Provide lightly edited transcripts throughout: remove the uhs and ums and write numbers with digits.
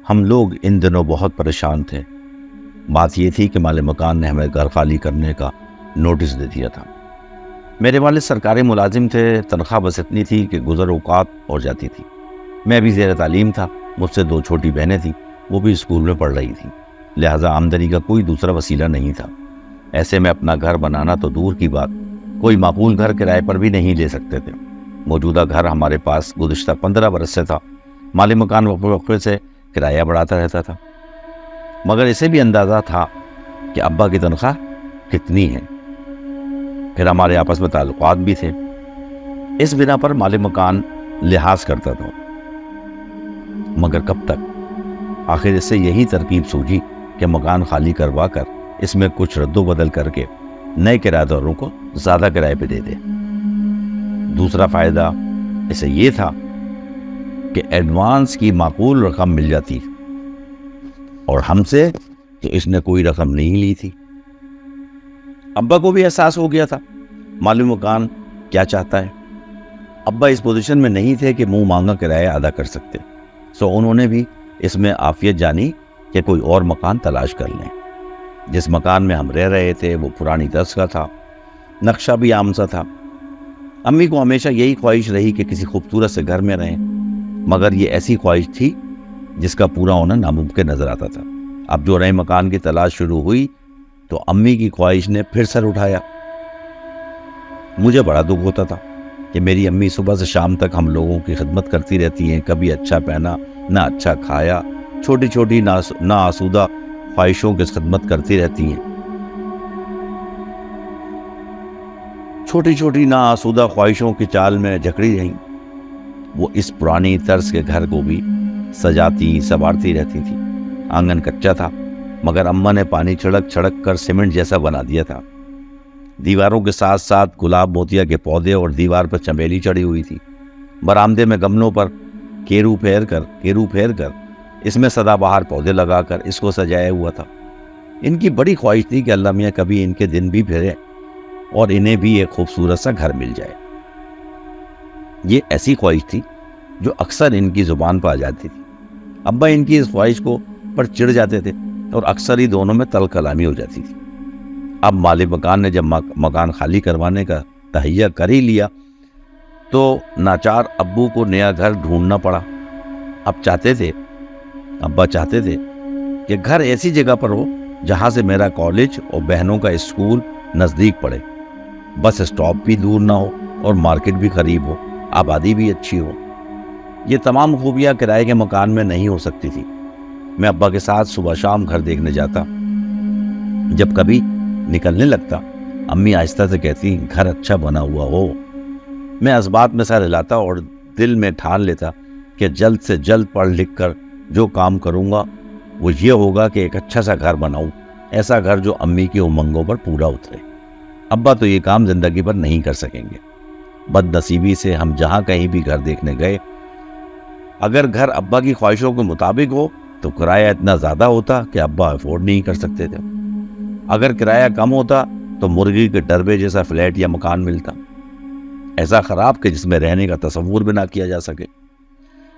ہم لوگ ان دنوں بہت پریشان تھے۔ بات یہ تھی کہ مالک مکان نے ہمیں گھر خالی کرنے کا نوٹس دے دیا تھا۔ میرے والد سرکاری ملازم تھے، تنخواہ بس اتنی تھی کہ گزر اوقات ہو جاتی تھی۔ میں بھی زیر تعلیم تھا، مجھ سے 2 چھوٹی بہنیں تھیں، وہ بھی اسکول میں پڑھ رہی تھیں، لہٰذا آمدنی کا کوئی دوسرا وسیلہ نہیں تھا۔ ایسے میں اپنا گھر بنانا تو دور کی بات، کوئی معقول گھر کرائے پر بھی نہیں لے سکتے تھے۔ موجودہ گھر ہمارے پاس گزشتہ 15 برس سے تھا۔ مالک مکان وقفے سے کرایہ بڑھاتا رہتا تھا، مگر اسے بھی اندازہ تھا کہ ابا کی تنخواہ کتنی ہے، پھر ہمارے آپس میں تعلقات بھی تھے۔ اس بنا پر مالک مکان لحاظ کرتا تھا، مگر کب تک؟ آخر اس سے یہی ترکیب سوچی کہ مکان خالی کروا کر اس میں کچھ رد و بدل کر کے نئے کرایہ داروں کو زیادہ کرائے پہ دے دے۔ دوسرا فائدہ اسے یہ تھا کہ ایڈوانس کی معقول رقم مل جاتی، اور ہم سے تو اس نے کوئی رقم نہیں لی تھی۔ ابا کو بھی احساس ہو گیا تھا مالک مکان کیا چاہتا ہے۔ ابا اس پوزیشن میں نہیں تھے کہ منہ مانگا کرایہ ادا کر سکتے، سو انہوں نے بھی اس میں عافیت جانی کہ کوئی اور مکان تلاش کر لیں۔ جس مکان میں ہم رہ رہے تھے وہ پرانی طرز کا تھا، نقشہ بھی عام سا تھا۔ امی کو ہمیشہ یہی خواہش رہی کہ کسی خوبصورت سے گھر میں رہیں، مگر یہ ایسی خواہش تھی جس کا پورا ہونا ناممکن نظر آتا تھا۔ اب جو نئے مکان کی تلاش شروع ہوئی تو امی کی خواہش نے پھر سر اٹھایا۔ مجھے بڑا دکھ ہوتا تھا کہ میری امی صبح سے شام تک ہم لوگوں کی خدمت کرتی رہتی ہیں، کبھی اچھا پہنا نہ اچھا کھایا، چھوٹی چھوٹی نہ آسودہ خواہشوں کی خدمت کرتی رہتی ہیں، چھوٹی چھوٹی نہ آسودہ خواہشوں کی چال میں جکڑی رہیں۔ وہ اس پرانی طرز کے گھر کو بھی سجاتی سنوارتی رہتی تھی۔ آنگن کچا تھا، مگر اماں نے پانی چھڑک چھڑک کر سیمنٹ جیسا بنا دیا تھا۔ دیواروں کے ساتھ ساتھ گلاب موتیا کے پودے اور دیوار پر چمیلی چڑھی ہوئی تھی۔ برآمدے میں گملوں پر کیرو پھیر کر اس میں سدا بہار پودے لگا کر اس کو سجایا ہوا تھا۔ ان کی بڑی خواہش تھی کہ اللہ میاں کبھی ان کے دن بھی پھرے اور انہیں بھی ایک خوبصورت سا گھر مل جائے۔ یہ ایسی خواہش تھی جو اکثر ان کی زبان پر آ جاتی تھی۔ ابا ان کی اس خواہش کو پر چڑ جاتے تھے اور اکثر ہی دونوں میں تل کلامی ہو جاتی تھی۔ اب مالک مکان نے جب مکان خالی کروانے کا تہیہ کر ہی لیا تو ناچار ابو کو نیا گھر ڈھونڈنا پڑا۔ ابا چاہتے تھے کہ گھر ایسی جگہ پر ہو جہاں سے میرا کالج اور بہنوں کا اسکول نزدیک پڑے، بس اسٹاپ بھی دور نہ ہو اور مارکیٹ بھی قریب ہو، آبادی بھی اچھی ہو۔ یہ تمام خوبیاں کرائے کے مکان میں نہیں ہو سکتی تھی۔ میں ابا کے ساتھ صبح شام گھر دیکھنے جاتا۔ جب کبھی نکلنے لگتا امی آہستہ سے کہتی گھر اچھا بنا ہوا ہو۔ میں اس بات میں سر ہلاتا اور دل میں ٹھان لیتا کہ جلد سے جلد پڑھ لکھ کر جو کام کروں گا وہ یہ ہوگا کہ ایک اچھا سا گھر بناؤں، ایسا گھر جو امی کی امنگوں پر پورا اترے۔ ابا تو یہ کام زندگی پر نہیں کر سکیں گے۔ بد نصیبی سے ہم جہاں کہیں بھی گھر دیکھنے گئے، اگر گھر ابا کی خواہشوں کے مطابق ہو تو کرایہ اتنا زیادہ ہوتا کہ ابا افورڈ نہیں کر سکتے تھے۔ اگر کرایہ کم ہوتا تو مرغی کے ڈربے جیسا فلیٹ یا مکان ملتا، ایسا خراب کہ جس میں رہنے کا تصور بھی نہ کیا جا سکے۔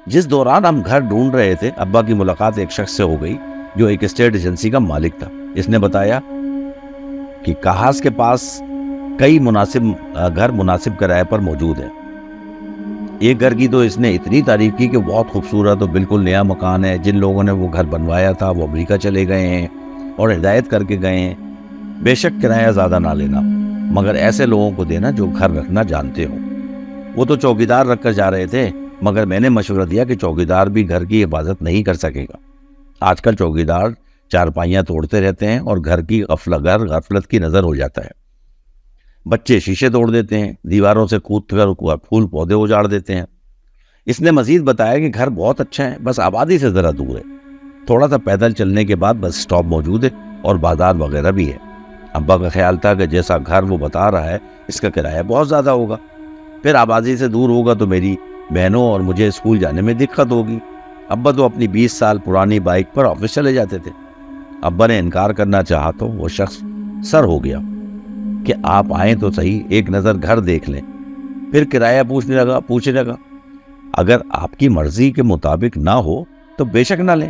جس دوران ہم گھر ڈھونڈ رہے تھے ابا کی ملاقات ایک شخص سے ہو گئی جو ایک اسٹیٹ ایجنسی کا مالک تھا۔ اس نے بتایا کہ کہاس کے پاس کئی گھر مناسب کرائے پر موجود ہیں۔ ایک گھر کی تو اس نے اتنی تعریف کی کہ بہت خوبصورت اور بالکل نیا مکان ہے، جن لوگوں نے وہ گھر بنوایا تھا وہ امریکہ چلے گئے ہیں اور ہدایت کر کے گئے ہیں۔ بے شک کرایہ زیادہ نہ لینا، مگر ایسے لوگوں کو دینا جو گھر رکھنا جانتے ہو۔ وہ تو چوکیدار رکھ کر جا رہے تھے، مگر میں نے مشورہ دیا کہ چوکیدار بھی گھر کی حفاظت نہیں کر سکے گا۔ آج کل چوکیدار چارپائیاں توڑتے رہتے ہیں اور گھر کی غفلت کی نظر ہو جاتا ہے۔ بچے شیشے توڑ دیتے ہیں، دیواروں سے کود کر پھول پودے اجاڑ دیتے ہیں۔ اس نے مزید بتایا کہ گھر بہت اچھا ہے، بس آبادی سے ذرا دور ہے، تھوڑا سا پیدل چلنے کے بعد بس اسٹاپ موجود ہے اور بازار وغیرہ بھی ہے۔ ابا کا خیال تھا کہ جیسا گھر وہ بتا رہا ہے اس کا کرایہ بہت زیادہ ہوگا، پھر آبادی سے دور ہوگا تو میری بہنوں اور مجھے اسکول جانے میں دقت ہوگی۔ ابا تو اپنی 20 سال پرانی بائک پر آفس چلے جاتے تھے۔ ابا نے انکار کرنا چاہا تو وہ شخص سر ہو گیا کہ آپ آئیں تو صحیح، ایک نظر گھر دیکھ لیں۔ پھر کرایہ پوچھنے لگا، اگر آپ کی مرضی کے مطابق نہ ہو تو بے شک نہ لیں،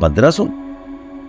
1500?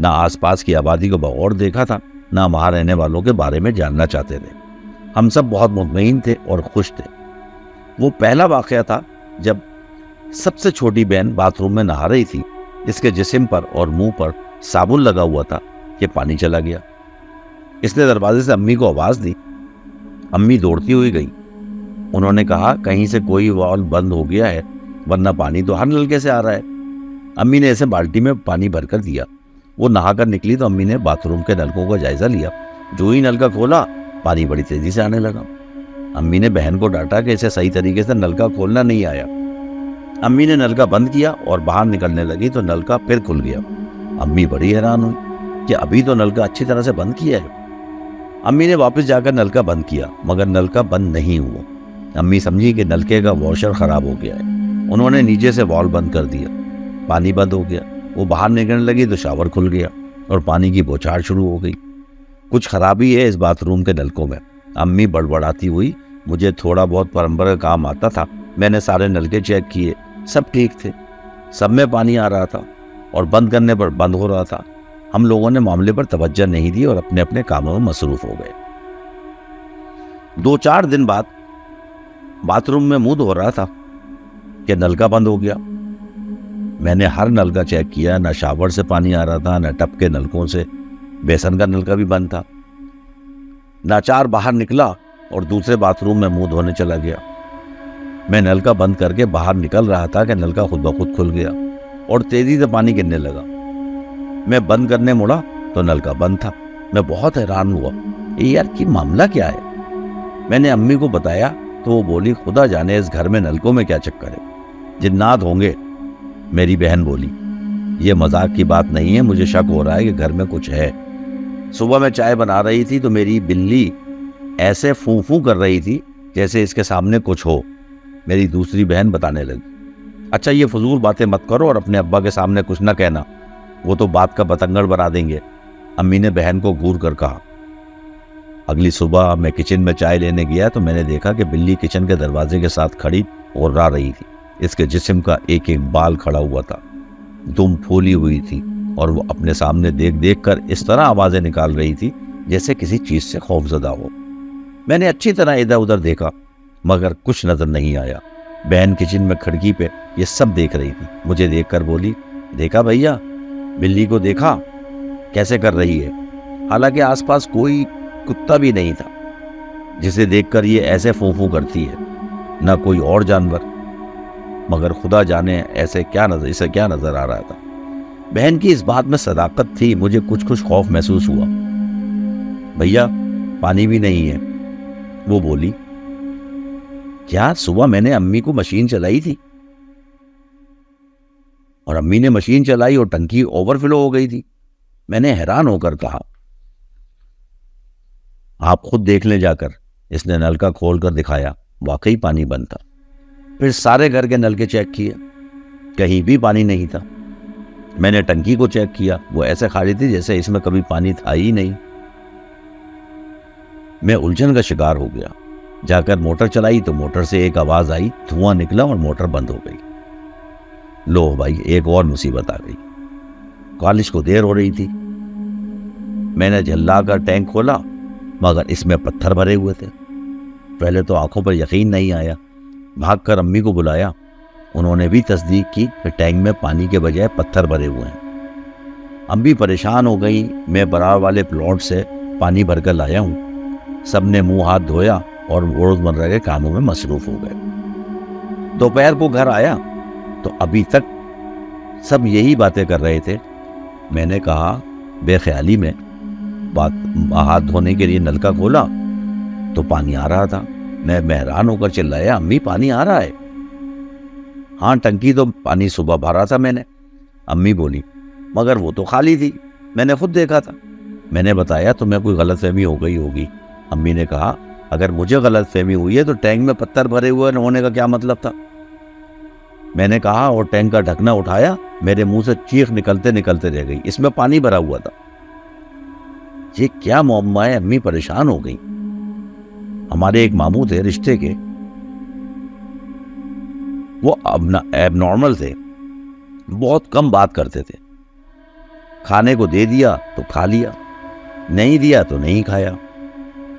نہ آس پاس کی آبادی کو بغور دیکھا تھا، نہ وہاں رہنے والوں کے بارے میں جاننا چاہتے تھے۔ ہم سب بہت مطمئن تھے اور خوش تھے۔ وہ پہلا واقعہ تھا جب سب سے چھوٹی بہن باتھ روم میں نہا رہی تھی۔ اس کے جسم پر اور منہ پر صابن لگا ہوا تھا کہ پانی چلا گیا۔ اس نے دروازے سے امی کو آواز دی۔ امی دوڑتی ہوئی گئی۔ انہوں نے کہا کہیں سے کوئی والو بند ہو گیا ہے، ورنہ پانی تو ہر نلکے سے آ رہا ہے۔ امی نے اسے بالٹی میں پانی بھر کر دیا۔ وہ نہا کر نکلی تو امی نے باتھ روم کے نلکوں کا جائزہ لیا۔ جو ہی نلکا کھولا پانی بڑی تیزی سے آنے لگا۔ امی نے بہن کو ڈانٹا کہ اسے صحیح طریقے سے نلکا کھولنا نہیں آیا۔ امی نے نلکا بند کیا اور باہر نکلنے لگی تو نلکا پھر کھل گیا۔ امی بڑی حیران ہوئی کہ ابھی تو نلکا اچھی طرح سے بند کیا ہے۔ امی نے واپس جا کر نلکا بند کیا مگر نلکا بند نہیں ہوا۔ امی سمجھی کہ نلکے کا واشر خراب ہو گیا ہے۔ انہوں نے نیچے سے والو بند کر دیا، پانی بند ہو گیا۔ وہ باہر نکلنے لگی تو شاور کھل گیا اور پانی کی بوچھار شروع ہو گئی۔ کچھ خرابی ہے اس باتھ روم کے نلکوں میں، امی بڑبڑاتی ہوئی۔ مجھے تھوڑا بہت پلمبر کا کام آتا تھا، میں نے سارے نلکے چیک کیے، سب ٹھیک تھے، سب میں پانی آ رہا تھا اور بند کرنے پر بند ہو رہا تھا۔ ہم لوگوں نے معاملے پر توجہ نہیں دی اور اپنے اپنے کاموں میں مصروف ہو گئے۔ 2-4 دن بعد باتھ روم میں منہ دھو رہا تھا کہ نلکا بند ہو گیا۔ میں نے ہر نلکا چیک کیا، نہ شاور سے پانی آ رہا تھا، نہ ٹپ کے نلکوں سے۔ بیسن کا نلکا بھی بند تھا۔ ناچار باہر نکلا اور دوسرے باتھ روم میں منہ دھونے چلا گیا۔ میں نلکا بند کر کے باہر نکل رہا تھا کہ نلکا خود بخود کھل گیا اور تیزی سے پانی گرنے لگا۔ میں بند کرنے مڑا تو نلکا بند تھا۔ میں بہت حیران ہوا، یار کی معاملہ کیا ہے؟ میں نے امی کو بتایا تو وہ بولی خدا جانے اس گھر میں نلکوں میں کیا چکر ہے، جنات ہوں گے۔ میری بہن بولی یہ مذاق کی بات نہیں ہے، مجھے شک ہو رہا ہے کہ گھر میں کچھ ہے۔ صبح میں چائے بنا رہی تھی تو میری بلی ایسے فوں فوں کر رہی تھی جیسے اس کے سامنے کچھ ہو۔ میری دوسری بہن بتانے لگی، اچھا یہ فضول باتیں مت کرو اور اپنے ابا کے سامنے کچھ نہ کہنا، وہ تو بات کا بتنگڑ بنا دیں گے۔ امی نے بہن کو گور کر کہا۔ اگلی صبح میں کچن میں چائے لینے گیا تو میں نے دیکھا کہ بلی کچن کے دروازے کے ساتھ کھڑی غرا رہی تھی۔ اس کے جسم کا ایک ایک بال کھڑا ہوا تھا، دم پھولی ہوئی تھی اور وہ اپنے سامنے دیکھ دیکھ کر اس طرح آوازیں نکال رہی تھی جیسے کسی چیز سے خوف زدہ ہو۔ میں نے اچھی طرح ادھر ادھر دیکھا مگر کچھ نظر نہیں آیا۔ بہن کچن میں کھڑکی پہ یہ سب دیکھ رہی تھی۔ مجھے دیکھ کر بولی، دیکھا بھیا، بلی کو دیکھا کیسے کر رہی ہے؟ حالانکہ آس پاس کوئی کتا بھی نہیں تھا جسے دیکھ کر یہ ایسے فوں فوں کرتی ہے، نہ کوئی اور جانور، مگر خدا جانے اسے کیا نظر آ رہا تھا۔ بہن کی اس بات میں صداقت تھی۔ مجھے کچھ خوف محسوس ہوا۔ بھیا پانی بھی نہیں ہے، وہ بولی۔ کیا صبح میں نے امی کو مشین چلائی تھی اور امی نے مشین چلائی اور ٹنکی اوور فلو ہو گئی تھی؟ میں نے حیران ہو کر کہا۔ آپ خود دیکھ لیں جا کر۔ اس نے نلکا کھول کر دکھایا، واقعی پانی بند تھا۔ پھر سارے گھر کے نلکے چیک کیے، کہیں بھی پانی نہیں تھا۔ میں نے ٹنکی کو چیک کیا، وہ ایسے خالی تھی جیسے اس میں کبھی پانی تھا ہی نہیں۔ میں الجھن کا شکار ہو گیا۔ جا کر موٹر چلائی تو موٹر سے ایک آواز آئی، دھواں نکلا اور موٹر بند ہو گئی۔ لو بھائی، ایک اور مصیبت آ گئی۔ کالج کو دیر ہو رہی تھی۔ میں نے جھلا کر ٹینک کھولا مگر اس میں پتھر بھرے ہوئے تھے۔ پہلے تو آنکھوں پر یقین نہیں آیا۔ بھاگ کر امی کو بلایا، انہوں نے بھی تصدیق کی کہ ٹینک میں پانی کے بجائے پتھر بھرے ہوئے ہیں۔ امی پریشان ہو گئی۔ میں برار والے پلاٹ سے پانی بھر کر لایا ہوں۔ سب نے منہ ہاتھ دھویا اور روزمرہ کے کاموں میں مصروف ہو گئے۔ دوپہر کو گھر آیا تو ابھی تک سب یہی باتیں کر رہے تھے۔ میں نے کہا بے خیالی میں ہاتھ دھونے کے لیے نلکا کھولا تو پانی آ رہا تھا۔ میں حیران ہو کر چلایا، امی پانی آ رہا ہے؟ ہاں، ٹنکی تو پانی صبح بھرا تھا میں نے۔ امی بولی، مگر وہ تو خالی تھی، میں نے خود دیکھا تھا۔ میں نے بتایا تمہیں کوئی غلط فہمی ہو گئی ہوگی۔ امی نے کہا، اگر مجھے غلط فہمی ہوئی ہے تو ٹینک میں پتھر بھرے ہوئے ہونے کا کیا مطلب تھا؟ میں نے کہا اور ٹینک کا ڈھکنا اٹھایا۔ میرے منہ سے چیخ نکلتے رہ گئی، اس میں پانی بھرا ہوا تھا۔ یہ کیا معمہ ہے؟ امی پریشان ہو گئی۔ ہمارے ایک ماموں تھے رشتے کے، وہ ایب نارمل تھے، بہت کم بات کرتے تھے۔ کھانے کو دے دیا تو کھا لیا، نہیں دیا تو نہیں کھایا،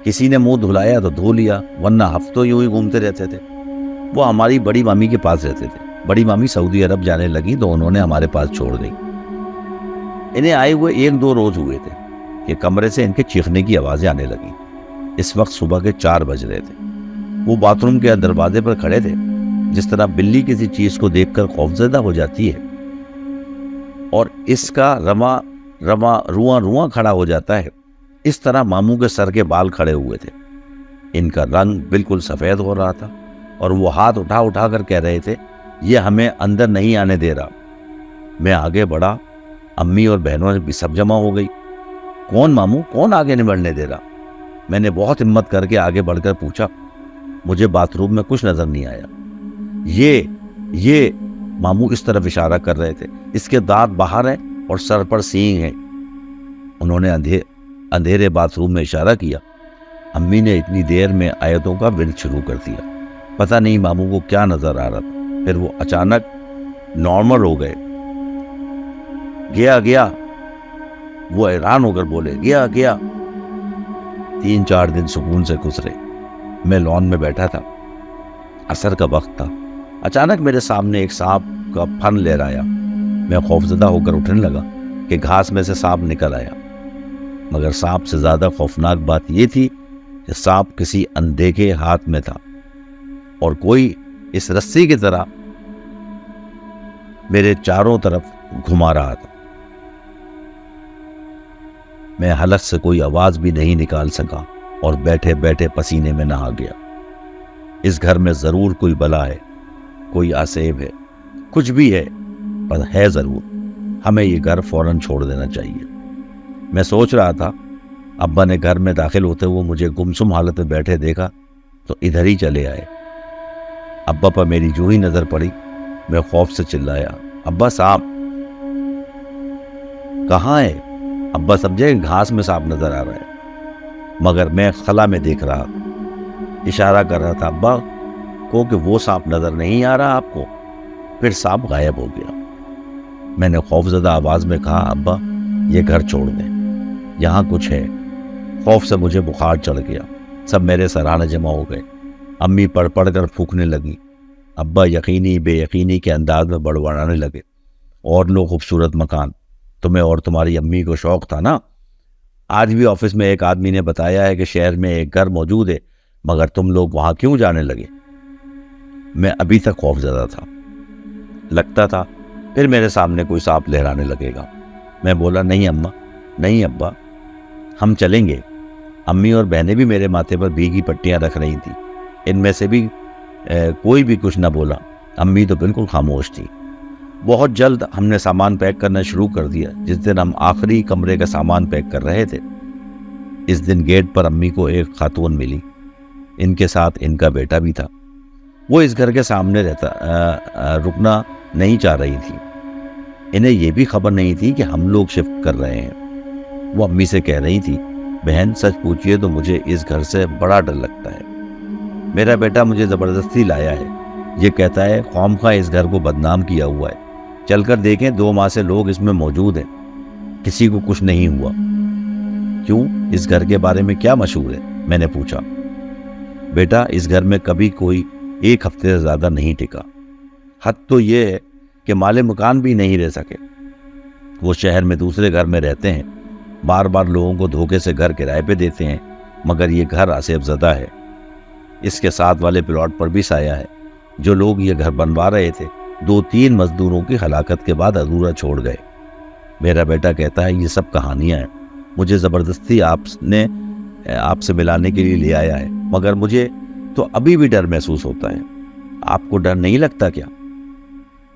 کسی نے منہ دھلایا تو دھو لیا، ورنہ ہفتوں یوں ہی گھومتے رہتے تھے۔ وہ ہماری بڑی مامی کے پاس رہتے تھے۔ بڑی مامی سعودی عرب جانے لگی تو انہوں نے ہمارے پاس چھوڑ دی۔ انہیں آئے ہوئے 1-2 روز ہوئے تھے کہ کمرے سے ان کے چیخنے کی آوازیں آنے لگیں۔ اس وقت صبح کے 4 بج رہے تھے۔ وہ باتھ روم کے دروازے پر کھڑے تھے، جس طرح بلی کسی چیز کو دیکھ کر خوفزدہ ہو جاتی ہے اور اس کا رواں رواں کھڑا ہو جاتا ہے، اس طرح ماموں کے سر کے بال کھڑے ہوئے تھے۔ ان کا رنگ بالکل سفید ہو رہا تھا اور وہ ہاتھ اٹھا اٹھا کر کہہ رہے تھے، یہ ہمیں اندر نہیں آنے دے رہا۔ میں آگے بڑھا، امی اور بہنوں بھی سب جمع ہو گئی۔ کون ماموں، کون آگے نہیں بڑھنے دے رہا؟ میں نے بہت ہمت کر کے آگے بڑھ کر پوچھا۔ مجھے باتھ روم میں کچھ نظر نہیں آیا۔ یہ ماموں اس طرف اشارہ کر رہے تھے، اس کے دانت باہر ہیں اور سر پر سینگ ہیں۔ انہوں نے اندھیرے باتھ روم میں اشارہ کیا۔ امی نے اتنی دیر میں آیتوں کا ورد شروع کر دیا۔ پتہ نہیں ماموں کو کیا نظر آ رہا تھا، پھر وہ اچانک نارمل ہو گئے۔ گیا وہ حیران ہو کر بولے، گیا 3-4 دن سکون سے گزرے۔ میں لان میں بیٹھا تھا، عصر کا وقت تھا۔ اچانک میرے سامنے ایک سانپ کا پھن لہرایا۔ میں خوفزدہ ہو کر اٹھنے لگا کہ گھاس میں سے سانپ نکل آیا، مگر سانپ سے زیادہ خوفناک بات یہ تھی کہ سانپ کسی اندھے کے ہاتھ میں تھا اور کوئی اس رسی کی طرح میرے چاروں طرف گھما رہا تھا۔ میں حلق سے کوئی آواز بھی نہیں نکال سکا اور بیٹھے بیٹھے پسینے میں نہا گیا۔ اس گھر میں ضرور کوئی بلا ہے، کوئی آسیب ہے، کچھ بھی ہے، پر ہے ضرور۔ ہمیں یہ گھر فوراً چھوڑ دینا چاہیے۔ میں سوچ رہا تھا، ابا نے گھر میں داخل ہوتے ہوئے مجھے گمسم حالت میں بیٹھے دیکھا تو ادھر ہی چلے آئے۔ ابا پر میری جو ہی نظر پڑی، میں خوف سے چلایا، ابا سانپ! کہاں ہے؟ ابا سمجھے گھاس میں سانپ نظر آ رہا ہے، مگر میں خلا میں دیکھ رہا تھا، اشارہ کر رہا تھا ابا کو کہ وہ سانپ نظر نہیں آ رہا آپ کو۔ پھر سانپ غائب ہو گیا۔ میں نے خوفزدہ آواز میں کہا، ابا یہ گھر چھوڑ دیں، یہاں کچھ ہے۔ خوف سے مجھے بخار چڑھ گیا۔ سب میرے سرانے جمع ہو گئے۔ امی پڑھ پڑھ کر پھونکنے لگی۔ ابا یقینی بے یقینی کے انداز میں بڑبڑانے لگے، اور لو خوبصورت مکان، تمہیں اور تمہاری امی کو شوق تھا نا؟ آج بھی آفس میں ایک آدمی نے بتایا ہے کہ شہر میں ایک گھر موجود ہے، مگر تم لوگ وہاں کیوں جانے لگے؟ میں ابھی تک خوف زدہ تھا۔ لگتا تھا پھر میرے سامنے کوئی سانپ لہرانے لگے گا۔ میں بولا، نہیں اماں، نہیں ابا، ہم چلیں گے۔ امی اور بہنیں بھی میرے ماتھے پر بھیگی پٹیاں رکھ رہی تھیں۔ ان میں سے بھی کوئی بھی کچھ نہ بولا۔ امی تو بالکل خاموش تھی۔ بہت جلد ہم نے سامان پیک کرنا شروع کر دیا۔ جس دن ہم آخری کمرے کا سامان پیک کر رہے تھے، اس دن گیٹ پر امی کو ایک خاتون ملی۔ ان کے ساتھ ان کا بیٹا بھی تھا۔ وہ اس گھر کے سامنے رکنا نہیں چاہ رہی تھی۔ انہیں یہ بھی خبر نہیں تھی کہ ہم لوگ شفٹ کر رہے ہیں۔ وہ امی سے کہہ رہی تھی، بہن سچ پوچھئے تو مجھے اس گھر سے بڑا ڈر لگتا ہے۔ میرا بیٹا مجھے زبردستی لایا ہے، یہ کہتا ہے خواہ اس گھر کو بدنام کیا ہوا ہے، چل کر دیکھیں 2 ماہ سے لوگ اس میں موجود ہیں، کسی کو کچھ نہیں ہوا۔ کیوں؟ اس گھر کے بارے میں کیا مشہور ہے؟ میں نے پوچھا۔ بیٹا اس گھر میں کبھی کوئی 1 ہفتے سے زیادہ نہیں ٹکا۔ حد تو یہ ہے کہ مالک مکان بھی نہیں رہ سکے۔ وہ شہر میں دوسرے گھر میں رہتے ہیں، بار بار لوگوں کو دھوکے سے گھر کرائے پہ دیتے ہیں، مگر یہ گھر آسیب زدہ ہے۔ اس کے ساتھ والے پلاٹ پر بھی سایہ ہے۔ جو لوگ یہ گھر بنوا رہے تھے 2-3 مزدوروں کی ہلاکت کے بعد ادھورا چھوڑ گئے۔ میرا بیٹا کہتا ہے یہ سب کہانیاں ہیں، مجھے زبردستی آپ سے ملانے کے لیے لے آیا ہے، مگر مجھے تو ابھی بھی ڈر محسوس ہوتا ہے۔ آپ کو ڈر نہیں لگتا کیا؟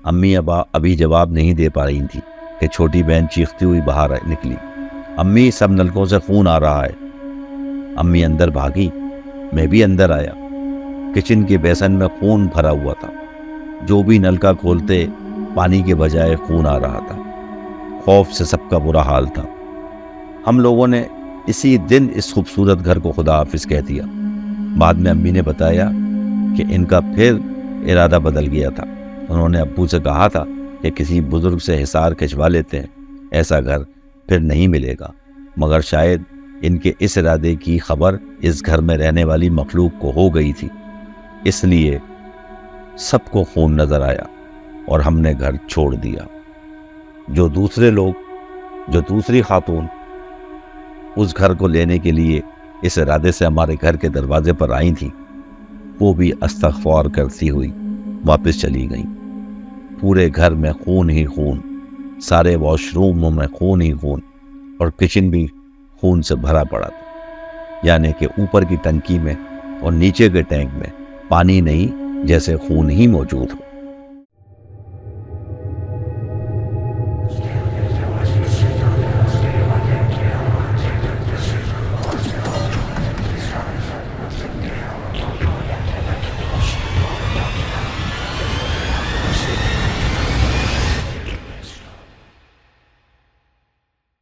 امی ابھی جواب نہیں دے پا رہی تھی کہ چھوٹی بہن چیختی ہوئی باہر نکلی، امی سب نلکوں سے خون آ رہا ہے۔ امی اندر بھاگی، میں بھی اندر آیا۔ کچن کے بیسن میں خون بھرا ہوا تھا، جو بھی نلکا کھولتے پانی کے بجائے خون آ رہا تھا۔ خوف سے سب کا برا حال تھا۔ ہم لوگوں نے اسی دن اس خوبصورت گھر کو خدا حافظ کہہ دیا۔ بعد میں امی نے بتایا کہ ان کا پھر ارادہ بدل گیا تھا۔ انہوں نے ابو سے کہا تھا کہ کسی بزرگ سے حصار کھنچوا لیتے ہیں، ایسا گھر پھر نہیں ملے گا، مگر شاید ان کے اس ارادے کی خبر اس گھر میں رہنے والی مخلوق کو ہو گئی تھی، اس لیے سب کو خون نظر آیا اور ہم نے گھر چھوڑ دیا۔ جو دوسری خاتون اس گھر کو لینے کے لیے اس ارادے سے ہمارے گھر کے دروازے پر آئی تھیں، وہ بھی استغفار کرتی ہوئی واپس چلی گئیں۔ پورے گھر میں خون ہی خون، سارے واش روموں میں خون ہی خون، اور کچن بھی خون سے بھرا پڑا تھا، یعنی کہ اوپر کی ٹنکی میں اور نیچے کے ٹینک میں پانی نہیں، جیسے خون ہی موجود ہو۔